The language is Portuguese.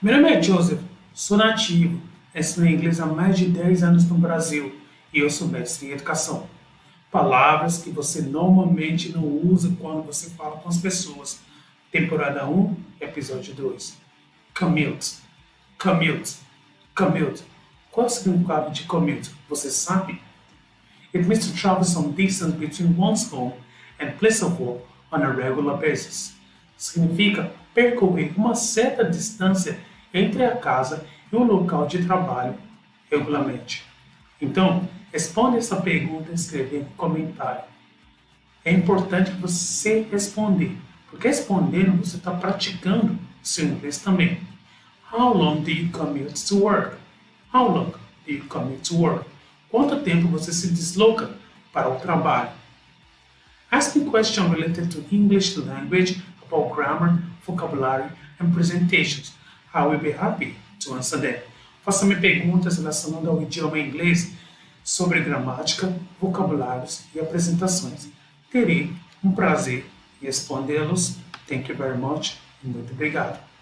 Meu nome é Joseph, sou nativo, ensino inglês há mais de 10 anos no Brasil e eu sou mestre em educação. Palavras que você normalmente não usa quando você fala com as pessoas. Temporada 1, episódio 2. Commute, commute, commute. Qual é o significado de commute? Você sabe? It means to travel some distance between one's home and place of work on a regular basis. Significa percorrer uma certa distância entre a casa e o local de trabalho regularmente. Então, responda essa pergunta e escreva em comentário. É importante você responder, porque respondendo você está praticando seu inglês também. How long do you commute to work? How long do you commute to work? Quanto tempo você se desloca para o trabalho? Ask me questions related to English language, about grammar, vocabulary, and presentations. I will be happy to answer them. Faça-me perguntas relacionadas ao idioma inglês sobre gramática, vocabulários e apresentações. Terei um prazer em respondê-los. Thank you very much e muito obrigado.